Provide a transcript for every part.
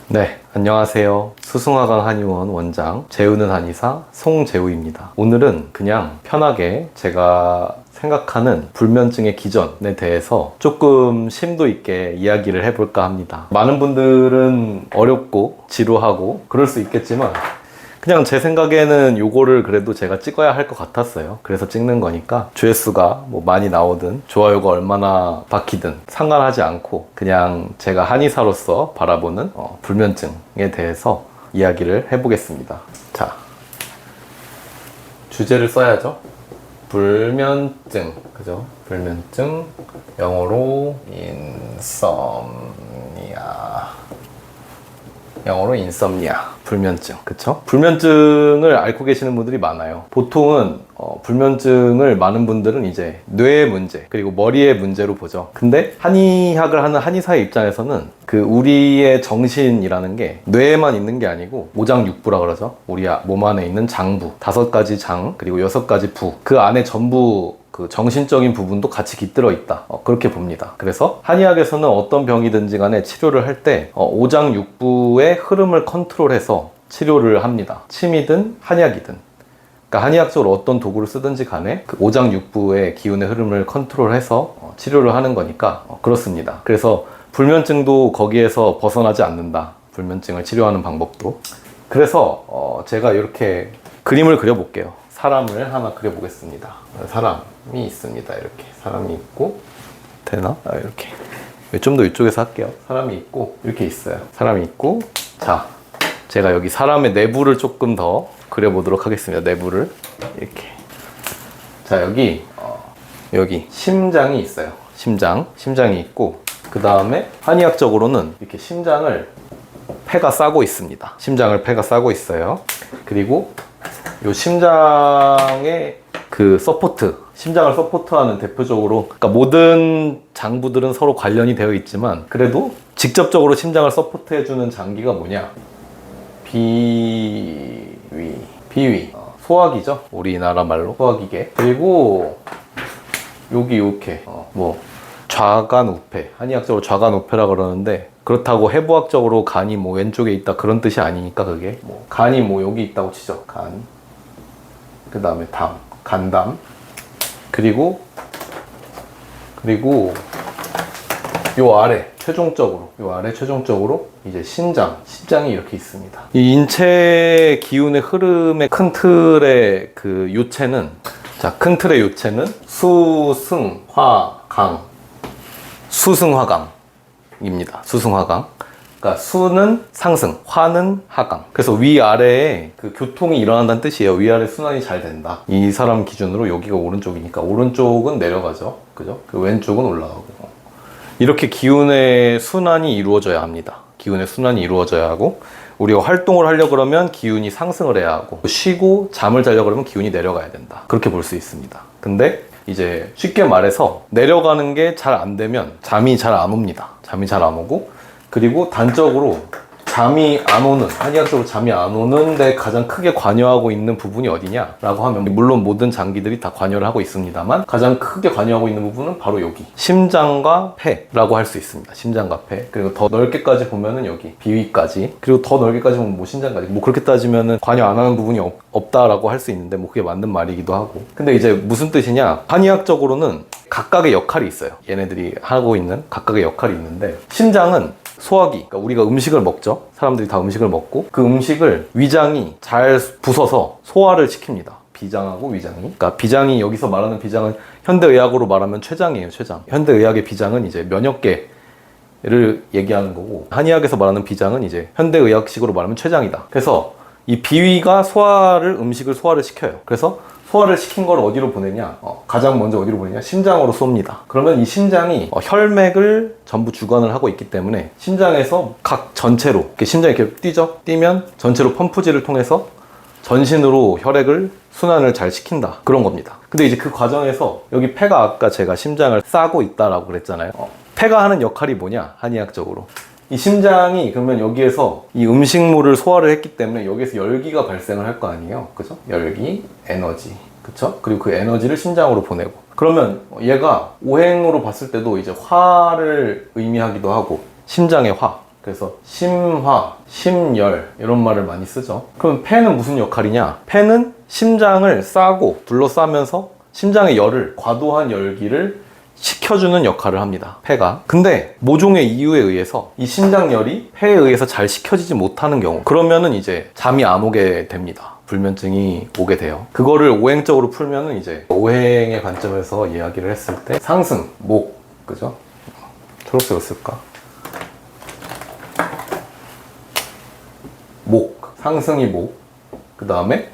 네, 안녕하세요. 수승화강 한의원 원장 재우는 한의사 송재우입니다. 오늘은 그냥 편하게 제가 생각하는 불면증의 기전에 대해서 조금 심도 있게 이야기를 해볼까 합니다. 많은 분들은 어렵고 지루하고 그럴 수 있겠지만 그냥 제 생각에는 요거를 그래도 제가 찍어야 할 것 같았어요. 그래서 찍는 거니까 조회수가 뭐 많이 나오든 좋아요가 얼마나 박히든 상관하지 않고 그냥 제가 한의사로서 바라보는 불면증에 대해서 이야기를 해보겠습니다. 자, 주제를 써야죠. 불면증, 그죠? 불면증, 영어로 인썸니아, 불면증, 그쵸? 불면증을 앓고 계시는 분들이 많아요. 보통은 불면증을 많은 분들은 이제 뇌의 문제 그리고 머리의 문제로 보죠. 근데 한의학을 하는 한의사의 입장에서는 그 우리의 정신이라는 게 뇌에만 있는 게 아니고 오장육부라 그러죠. 우리 몸 안에 있는 장부, 5가지 장 그리고 6가지 부, 그 안에 전부 그 정신적인 부분도 같이 깃들어 있다, 그렇게 봅니다. 그래서 한의학에서는 어떤 병이든지 간에 치료를 할 때 오장육부의 흐름을 컨트롤해서 치료를 합니다. 침이든 한약이든, 그러니까 한의학적으로 어떤 도구를 쓰든지 간에 그 오장육부의 기운의 흐름을 컨트롤해서 치료를 하는 거니까 그렇습니다. 그래서 불면증도 거기에서 벗어나지 않는다, 불면증을 치료하는 방법도. 그래서 제가 이렇게 그림을 그려볼게요. 사람을 하나 그려보겠습니다. 사람이 있습니다. 이렇게 사람이 있고, 되나? 이렇게 좀 더 이쪽에서 할게요. 사람이 있고 이렇게 있어요. 사람이 있고, 자, 제가 여기 사람의 내부를 조금 더 그려보도록 하겠습니다. 내부를 이렇게. 자, 여기 심장이 있어요. 심장이 있고, 그 다음에 한의학적으로는 이렇게 심장을 폐가 싸고 있습니다. 심장을 폐가 싸고 있어요. 그리고 요 심장의 그 심장을 서포트하는 대표적으로, 그러니까 모든 장부들은 서로 관련이 되어 있지만 그래도 직접적으로 심장을 서포트해주는 장기가 뭐냐? 비위, 소화기죠. 우리나라 말로 소화기계. 그리고 여기 이렇게 좌간우폐, 한의학적으로 좌간우폐라 그러는데, 그렇다고 해부학적으로 간이 뭐 왼쪽에 있다 그런 뜻이 아니니까, 그게 간이 여기 있다고 치죠. 간, 그 다음에 간담, 그리고 요 아래 최종적으로 이제 심장이 이렇게 있습니다. 이 인체 기운의 흐름의 큰 틀의 그 요체는, 큰 틀의 요체는 수승화강입니다. 수승화강. 그러니까 수는 상승, 화는 하강. 그래서 위아래에 그 교통이 일어난다는 뜻이에요. 위아래 순환이 잘 된다. 이 사람 기준으로 여기가 오른쪽이니까 오른쪽은 내려가죠. 그죠? 그 왼쪽은 올라가고. 이렇게 기운의 순환이 이루어져야 합니다. 기운의 순환이 이루어져야 하고, 우리가 활동을 하려고 그러면 기운이 상승을 해야 하고, 쉬고 잠을 자려고 그러면 기운이 내려가야 된다. 그렇게 볼 수 있습니다. 근데 이제 쉽게 말해서 내려가는 게 잘 안 되면 잠이 잘 안 옵니다. 잠이 잘 안 오고, 그리고 단적으로 한의학적으로 잠이 안 오는데 가장 크게 관여하고 있는 부분이 어디냐라고 하면, 물론 모든 장기들이 다 관여를 하고 있습니다만 가장 크게 관여하고 있는 부분은 바로 여기 심장과 폐라고 할 수 있습니다. 심장과 폐. 그리고 더 넓게까지 보면은 여기 비위까지, 그리고 더 넓게까지 보면 심장까지. 그렇게 따지면은 관여 안 하는 부분이 없다라고 할 수 있는데, 그게 맞는 말이기도 하고. 근데 이제 무슨 뜻이냐, 한의학적으로는 각각의 역할이 있어요. 얘네들이 하고 있는 각각의 역할이 있는데, 심장은 소화기, 그러니까 우리가 음식을 먹죠. 사람들이 다 음식을 먹고, 그 음식을 위장이 잘 부숴서 소화를 시킵니다. 비장하고 위장이. 그러니까 비장이, 여기서 말하는 비장은 현대의학으로 말하면 췌장이에요. 췌장. 현대의학의 비장은 이제 면역계를 얘기하는 거고, 한의학에서 말하는 비장은 이제 현대의학식으로 말하면 췌장이다. 그래서 이 비위가 음식을 소화를 시켜요. 그래서 소화를 시킨 걸 어디로 보내냐? 가장 먼저 어디로 보내냐? 심장으로 쏩니다. 그러면 이 심장이 혈맥을 전부 주관을 하고 있기 때문에, 심장에서 각 전체로, 심장이 이렇게 뛰죠? 뛰면 전체로 펌프질을 통해서 전신으로 혈액을 순환을 잘 시킨다, 그런 겁니다. 근데 이제 그 과정에서 여기 폐가, 아까 제가 심장을 싸고 있다라고 그랬잖아요. 폐가 하는 역할이 뭐냐? 한의학적으로 이 심장이 그러면 여기에서 이 음식물을 소화를 했기 때문에 여기에서 열기가 발생을 할 거 아니에요. 그죠? 열기, 에너지. 그쵸? 그리고 그 에너지를 심장으로 보내고. 그러면 얘가 오행으로 봤을 때도 이제 화를 의미하기도 하고, 심장의 화. 그래서 심화, 심열 이런 말을 많이 쓰죠. 그럼 폐는 무슨 역할이냐? 폐는 심장을 싸고 둘러싸면서 심장의 열을, 과도한 열기를 식혀주는 역할을 합니다. 폐가. 근데 모종의 이유에 의해서 이 심장열이 폐에 의해서 잘 식혀지지 못하는 경우, 그러면은 이제 잠이 안 오게 됩니다. 불면증이 오게 돼요. 그거를 오행적으로 풀면은 이제 오행의 관점에서 이야기를 했을 때 상승, 목, 그죠? 초록색이었을까? 목, 상승이 목, 그 다음에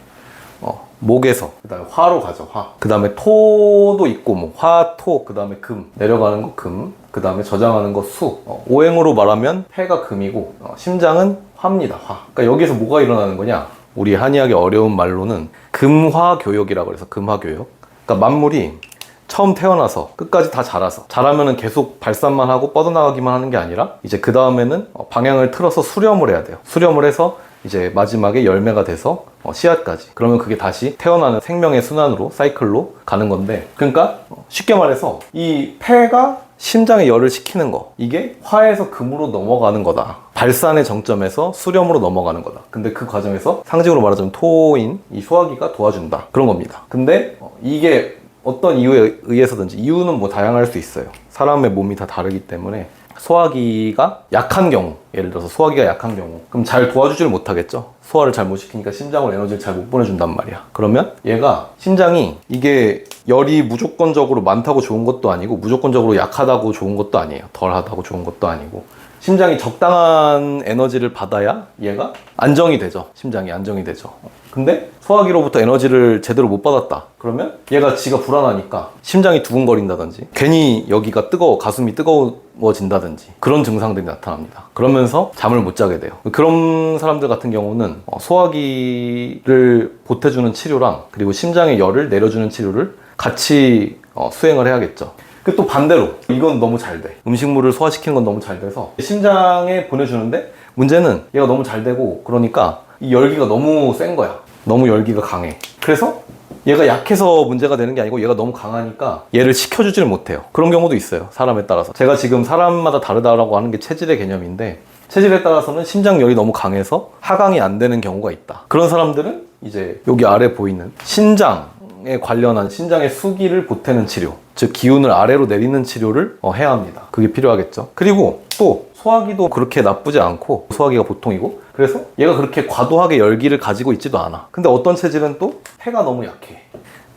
목에서 그 다음에 화로 가죠. 화. 그 다음에 토도 있고 뭐 화, 토, 그 다음에 금, 내려가는 거 금, 그 다음에 저장하는 거 수. 오행으로 말하면 폐가 금이고 심장은 화입니다. 화. 그러니까 여기서 뭐가 일어나는 거냐? 우리 한의학의 어려운 말로는 금화교역이라고 해서 금화교역. 그러니까 만물이 처음 태어나서 끝까지 다 자라서 자라면은 계속 발산만 하고 뻗어나가기만 하는 게 아니라 이제 그 다음에는 방향을 틀어서 수렴을 해야 돼요. 수렴을 해서 이제 마지막에 열매가 돼서 씨앗까지. 그러면 그게 다시 태어나는 생명의 순환으로, 사이클로 가는 건데, 그러니까 쉽게 말해서 이 폐가 심장에 열을 식히는 거, 이게 화에서 금으로 넘어가는 거다. 발산의 정점에서 수렴으로 넘어가는 거다. 근데 그 과정에서 상징으로 말하자면 토인 이 소화기가 도와준다, 그런 겁니다. 근데 이게 어떤 이유에 의해서든지, 이유는 뭐 다양할 수 있어요. 사람의 몸이 다 다르기 때문에 소화기가 약한 경우, 예를 들어서 소화기가 약한 경우, 그럼 잘 도와주지를 못하겠죠. 소화를 잘 못 시키니까 심장으로 에너지를 잘 못 보내준단 말이야. 그러면 얘가, 심장이 이게 열이 무조건적으로 많다고 좋은 것도 아니고 무조건적으로 약하다고 좋은 것도 아니에요. 덜하다고 좋은 것도 아니고, 심장이 적당한 에너지를 받아야 얘가 안정이 되죠. 심장이 안정이 되죠. 근데 소화기로부터 에너지를 제대로 못 받았다. 그러면 얘가 지가 불안하니까 심장이 두근거린다든지, 괜히 여기가 뜨거워, 가슴이 뜨거워진다든지, 그런 증상들이 나타납니다. 그러면서 잠을 못 자게 돼요. 그런 사람들 같은 경우는 소화기를 보태주는 치료랑 그리고 심장의 열을 내려주는 치료를 같이 수행을 해야겠죠. 그 또 반대로 이건 너무 잘 돼. 음식물을 소화시키는 건 너무 잘 돼서 심장에 보내주는데, 문제는 얘가 너무 잘 되고 그러니까 이 열기가 너무 센 거야. 너무 열기가 강해. 그래서 얘가 약해서 문제가 되는 게 아니고 얘가 너무 강하니까 얘를 식혀주지를 못해요. 그런 경우도 있어요. 사람에 따라서. 제가 지금 사람마다 다르다라고 하는 게 체질의 개념인데, 체질에 따라서는 심장열이 너무 강해서 하강이 안 되는 경우가 있다. 그런 사람들은 이제 여기 아래 보이는 신장에 관련한 신장의 수기를 보태는 치료, 즉 기운을 아래로 내리는 치료를 해야 합니다. 그게 필요하겠죠. 그리고 또 소화기도 그렇게 나쁘지 않고, 소화기가 보통이고, 그래서 얘가 그렇게 과도하게 열기를 가지고 있지도 않아. 근데 어떤 체질은 또 폐가 너무 약해.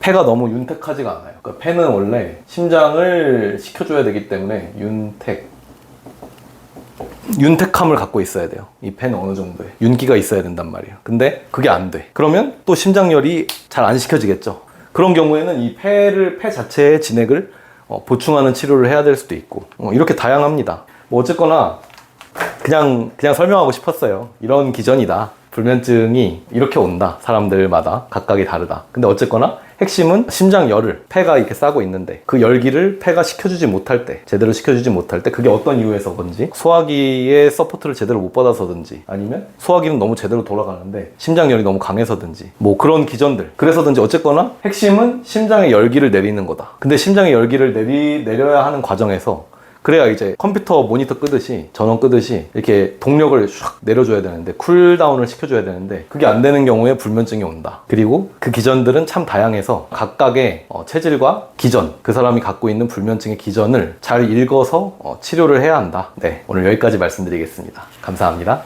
폐가 너무 윤택하지가 않아요. 그러니까 폐는 원래 심장을 식혀줘야 되기 때문에 윤택함을 갖고 있어야 돼요. 이 폐는 어느 정도의 윤기가 있어야 된단 말이에요. 근데 그게 안 돼. 그러면 또 심장열이 잘 안 식혀지겠죠. 그런 경우에는 이 폐 자체의 진액을 보충하는 치료를 해야 될 수도 있고, 이렇게 다양합니다. 뭐 어쨌거나 그냥 설명하고 싶었어요. 이런 기전이다. 불면증이 이렇게 온다. 사람들마다 각각이 다르다. 근데 어쨌거나 핵심은 심장열을 폐가 이렇게 싸고 있는데, 그 열기를 폐가 식혀주지 못할 때, 제대로 식혀주지 못할 때, 그게 어떤 이유에서든지, 소화기의 서포트를 제대로 못 받아서든지, 아니면 소화기는 너무 제대로 돌아가는데 심장열이 너무 강해서든지, 뭐 그런 기전들, 그래서든지 어쨌거나 핵심은 심장의 열기를 내리는 거다. 근데 심장의 열기를 내려야 하는 과정에서, 그래야 이제 컴퓨터 모니터 끄듯이, 전원 끄듯이 이렇게 동력을 샥 내려줘야 되는데, 쿨다운을 시켜줘야 되는데, 그게 안 되는 경우에 불면증이 온다. 그리고 그 기전들은 참 다양해서 각각의 체질과 기전, 그 사람이 갖고 있는 불면증의 기전을 잘 읽어서 치료를 해야 한다. 네, 오늘 여기까지 말씀드리겠습니다. 감사합니다.